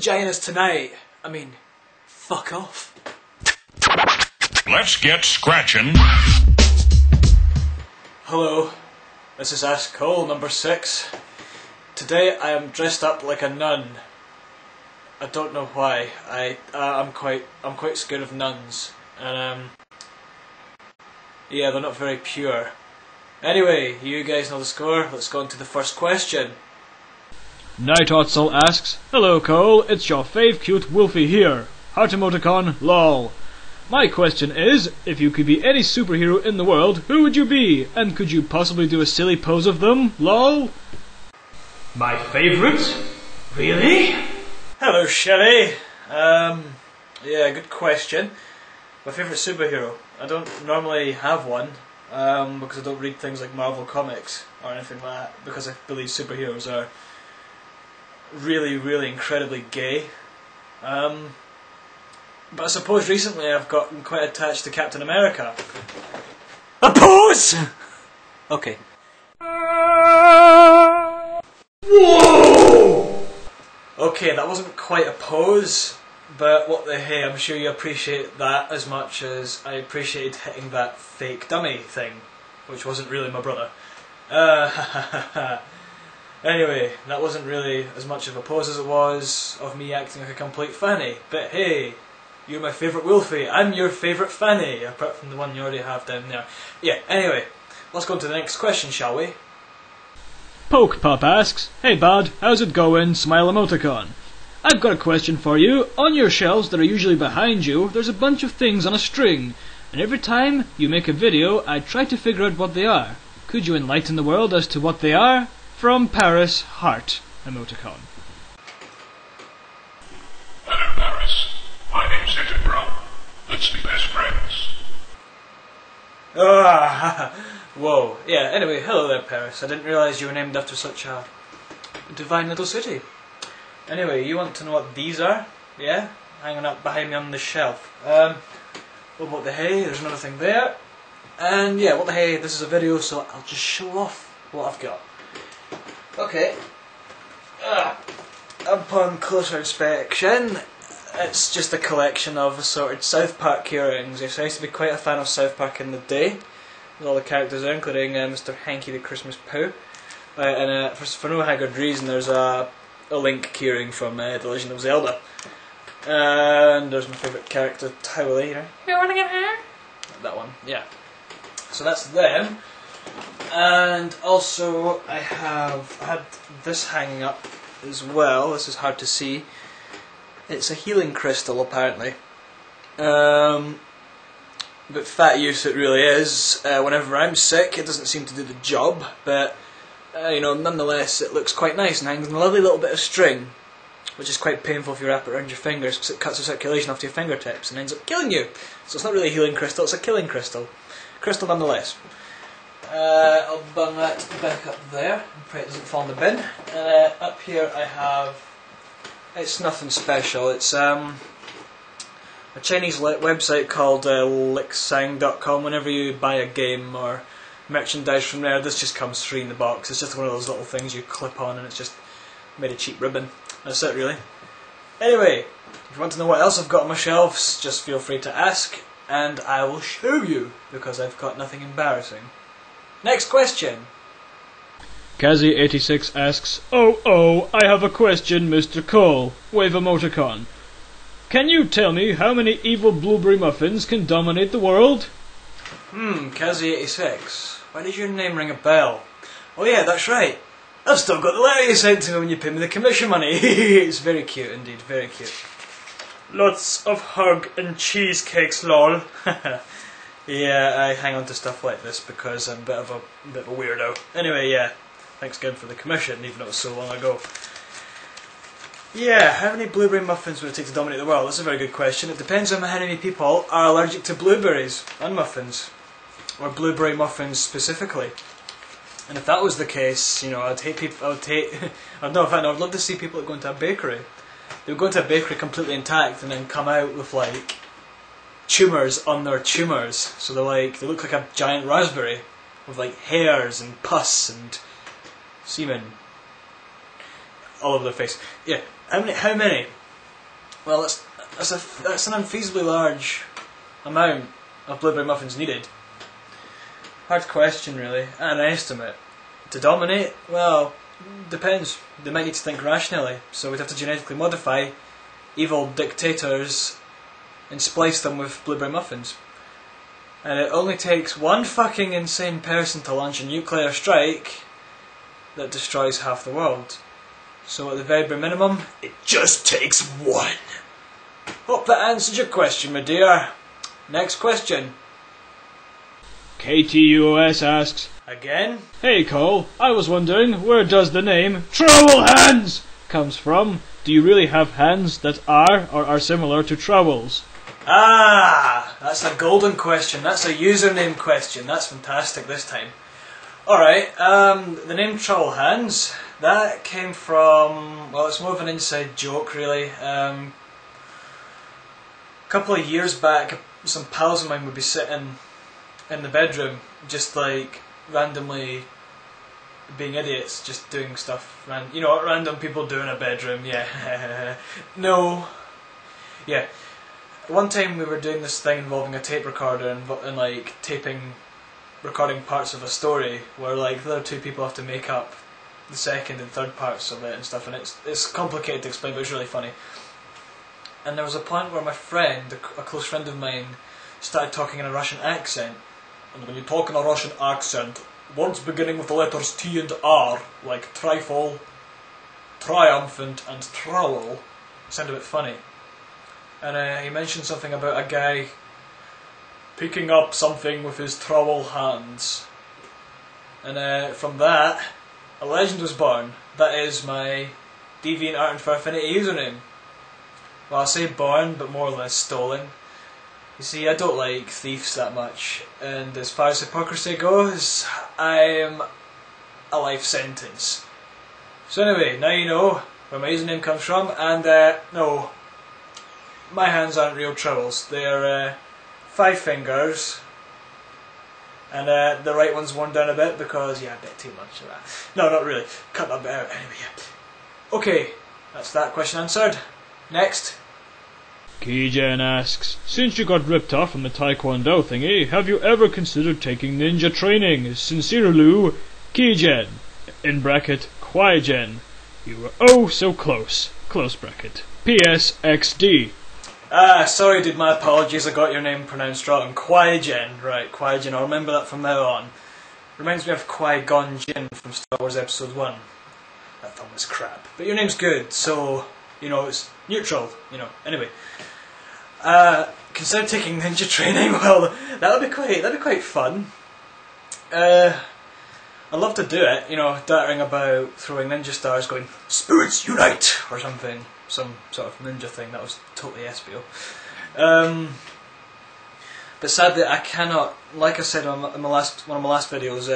vaginas tonight. I mean, fuck off. Let's get scratching. Hello, this is Ask Cole number 6. Today I am dressed up like a nun. I don't know why. I'm quite scared of nuns, and yeah, they're not very pure. Anyway, you guys know the score. Let's go on to the first question. Night Otzel asks, "Hello Cole, it's your fave cute Wolfie here. Heart emoticon, lol. My question is, if you could be any superhero in the world, who would you be? And could you possibly do a silly pose of them, lol?" My favourite? Really? Hello, Shelley. Yeah, good question. My favourite superhero? I don't normally have one, because I don't read things like Marvel Comics or anything like that, because I believe superheroes are really, really incredibly gay. But I suppose recently I've gotten quite attached to Captain America. A pose! Okay. Whoa! Okay, that wasn't quite a pose, but what the hey, I'm sure you appreciate that as much as I appreciated hitting that fake dummy thing, which wasn't really my brother. Anyway, that wasn't really as much of a pose as it was of me acting like a complete fanny, but hey, you're my favourite Wolfie, I'm your favourite fanny, apart from the one you already have down there. Yeah, anyway, let's go on to the next question, shall we? Poke Pup asks, "Hey bud, how's it going? Smile emoticon. I've got a question for you. On your shelves that are usually behind you, there's a bunch of things on a string, and every time you make a video, I try to figure out what they are. Could you enlighten the world as to what they are? From Paris, heart emoticon." Hello, Paris. My name's Edinburgh. Let's be best friends. Whoa. Yeah, anyway, hello there, Paris. I didn't realise you were named after such a divine little city. Anyway, you want to know what these are? Yeah? Hanging up behind me on the shelf. Well, what the hey, there's another thing there. And yeah, what the hey, this is a video, so I'll just show off what I've got. Okay. Upon closer inspection, it's just a collection of assorted South Park earrings. Yes, I used to be quite a fan of South Park in the day, with all the characters there, including Mr. Hanky the Christmas Pooh. And for no good reason, there's a Link keyring from The Legend of Zelda. And there's my favourite character, Towley, you know. You wanna get here? That one, yeah. So that's them. And also I had this hanging up as well. This is hard to see. It's a healing crystal apparently. But fat use it really is. Whenever I'm sick it doesn't seem to do the job, but you know, nonetheless it looks quite nice and hangs on a lovely little bit of string, which is quite painful if you wrap it around your fingers because it cuts the circulation off to your fingertips and ends up killing you. So it's not really a healing crystal, it's a killing crystal. Crystal nonetheless. I'll bung that back up there and pray it doesn't fall in the bin. Up here I have, it's nothing special, it's a Chinese website called licksang.com. Whenever you buy a game or merchandise from there, this just comes free in the box. It's just one of those little things you clip on and it's just made of cheap ribbon. That's it really. Anyway, if you want to know what else I've got on my shelves, just feel free to ask and I will show you, because I've got nothing embarrassing. Next question. Kazi86 asks, "Oh, I have a question, Mr. Cole. Wave emoticon. Can you tell me how many evil blueberry muffins can dominate the world?" Kazi86. Why did your name ring a bell? Oh yeah, that's right. I've still got the letter you sent to me when you paid me the commission money. It's very cute indeed, very cute. Lots of hug and cheesecakes, lol. Yeah, I hang on to stuff like this because I'm a bit of a weirdo. Anyway, yeah, thanks again for the commission, even though it was so long ago. Yeah, how many blueberry muffins would it take to dominate the world? That's a very good question. It depends on how many people are allergic to blueberries and muffins, or blueberry muffins specifically. And if that was the case, you know, I'd love to see people that go into a bakery. They would go into a bakery completely intact and then come out with like tumours on their tumours. So they look like a giant raspberry with like hairs and pus and semen all over their face. Yeah, how many? Well, that's an unfeasibly large amount of blueberry muffins needed. Hard question, really, and an estimate. To dominate? Well, depends. They might need to think rationally, so we'd have to genetically modify evil dictators and splice them with blueberry muffins. And it only takes one fucking insane person to launch a nuclear strike that destroys half the world. So at the very bare minimum, it just takes one. Hope that answered your question, my dear. Next question. KTUOS asks, Again? Hey Cole, I was wondering, where does the name Trowel Hands comes from? Do you really have hands that are or are similar to trowels? Ah, that's a golden question. That's a username question. That's fantastic this time. Alright, the name Trowel Hands, that came from, well, it's more of an inside joke really. A couple of years back, some pals of mine would be sitting in the bedroom, just like randomly being idiots, just doing stuff. You know what random people do in a bedroom, yeah. No. Yeah. One time we were doing this thing involving a tape recorder and like recording parts of a story where like the other two people have to make up the second and third parts of it and stuff, and it's complicated to explain, but it's really funny. And there was a point where my friend, a close friend of mine, started talking in a Russian accent. And when you talk in a Russian accent, words beginning with the letters T and R, like trifle, triumphant, and trowel, sound a bit funny. And he mentioned something about a guy picking up something with his trowel hands. And from that, a legend was born. That is my DeviantArt and Farfinity username. Well, I say born, but more or less stolen. You see, I don't like thieves that much, and as far as hypocrisy goes, I'm a life sentence. So anyway, now you know where my username comes from, and no, my hands aren't real trowels. They're 5 fingers, and the right one's worn down a bit because, yeah, a bit too much of that. No, not really. Cut that bit out. Anyway, yeah. Okay, that's that question answered. Next. Kijen asks, since you got ripped off from the Taekwondo thingy, have you ever considered taking ninja training? Sincerely, Kijen. In bracket, Kwaijen. You were oh so close. Close bracket. P.S. XD. Sorry dude, my apologies, I got your name pronounced wrong. Kwaijen, right, Kwaijen, I'll remember that from now on. Reminds me of Qui-Gon Jinn from Star Wars Episode 1. That film was crap. But your name's good, so, you know, it's neutral, you know, anyway. Consider taking ninja training. Well, that'd be quite fun. I'd love to do it, you know, darting about, throwing ninja stars, going, "Spirits unite!" or something. Some sort of ninja thing. That was totally SBO. But sadly, I cannot, like I said in one of my last videos,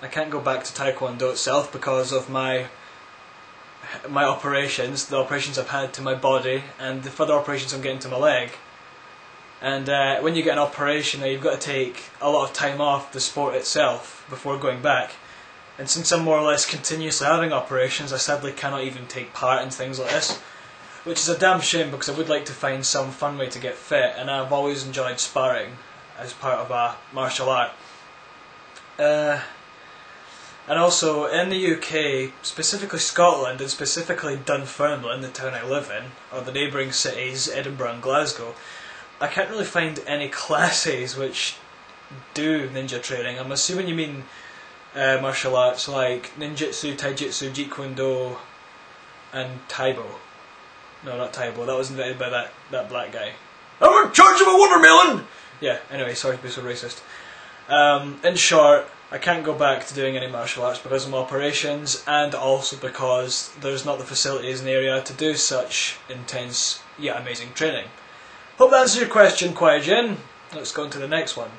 I can't go back to Taekwondo itself because of my operations, the operations I've had to my body, and the further operations I'm getting to my leg. And when you get an operation, you've got to take a lot of time off the sport itself before going back. And since I'm more or less continuously having operations, I sadly cannot even take part in things like this, which is a damn shame because I would like to find some fun way to get fit, and I've always enjoyed sparring as part of a martial art. And also, in the UK, specifically Scotland, and specifically Dunfermline, the town I live in, or the neighbouring cities, Edinburgh and Glasgow, I can't really find any classes which do ninja training. I'm assuming you mean martial arts like ninjutsu, taijutsu, jeet kune do, and taibo. No, not taibo, that was invented by that black guy. I'm in charge of a watermelon! Yeah, anyway, sorry to be so racist. In short, I can't go back to doing any martial arts because of my operations, and also because there's not the facilities in the area to do such intense yet amazing training. Hope that answers your question, Kwai-Jin. Let's go on to the next one.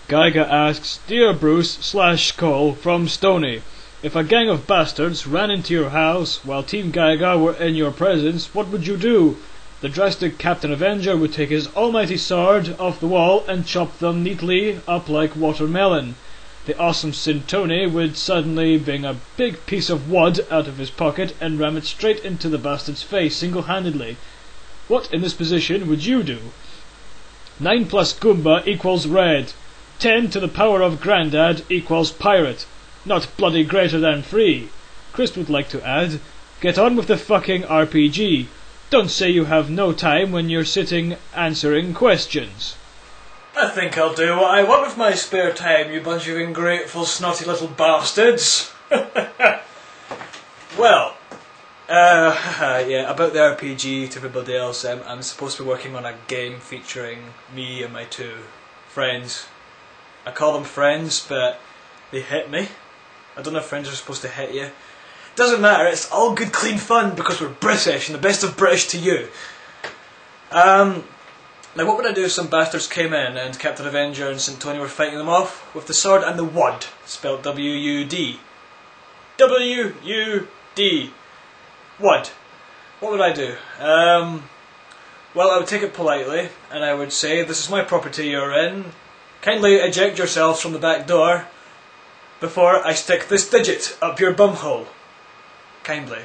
Geiger asks, Dear Bruce/Cole from Stony, if a gang of bastards ran into your house while Team Geiger were in your presence, what would you do? The drastic Captain Avenger would take his almighty sword off the wall and chop them neatly up like watermelon. the awesome stony would suddenly bring a big piece of wood out of his pocket and ram it straight into the bastard's face single-handedly. What in this position would you do? 9 plus Goomba equals red. 10 to the power of Grandad equals pirate. Not bloody greater than 3. Chris would like to add, get on with the fucking RPG. Don't say you have no time when you're sitting answering questions. I think I'll do what I want with my spare time, you bunch of ungrateful, snotty little bastards. Well, yeah, about the RPG to everybody else, I'm supposed to be working on a game featuring me and my 2 friends. I call them friends, but they hit me. I don't know if friends are supposed to hit you. Doesn't matter, it's all good clean fun because we're British and the best of British to you. Now what would I do if some bastards came in and Captain Avenger and St. Tony were fighting them off with the sword and the wud, spelled W-U-D. W-U-D. Wud. What would I do? Well, I would take it politely and I would say, this is my property you're in. Kindly eject yourselves from the back door before I stick this digit up your bumhole. Kindly.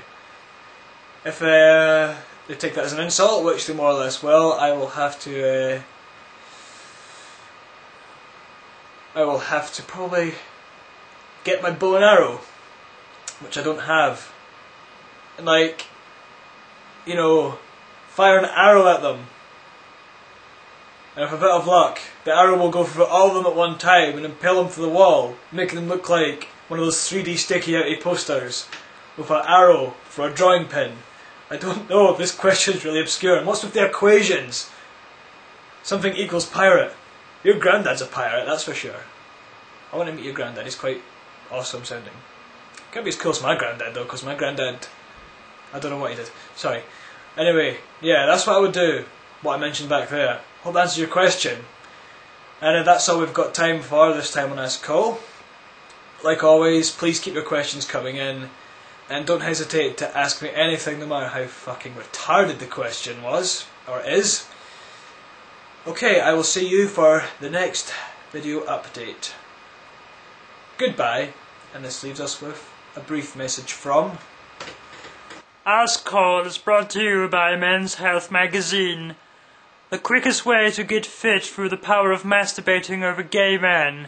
If they take that as an insult, which they more or less will, I will have to probably get my bow and arrow, which I don't have, and fire an arrow at them. And with a bit of luck, the arrow will go for all of them at one time and impale them to the wall, making them look like one of those 3D sticky outy posters with an arrow for a drawing pin. I don't know if this question is really obscure. And what's with the equations? Something equals pirate. Your granddad's a pirate, that's for sure. I want to meet your granddad, he's quite awesome sounding. Can't be as cool as my granddad though, because my granddad, I don't know what he did. Sorry. Anyway, yeah, that's what I would do. What I mentioned back there. Hope that answers your question. And that's all we've got time for this time on Ask Call. Like always, please keep your questions coming in. And don't hesitate to ask me anything, no matter how fucking retarded the question was, or is. Okay, I will see you for the next video update. Goodbye, and this leaves us with a brief message from... Ask Call is brought to you by Men's Health Magazine. The quickest way to get fit through the power of masturbating over gay men.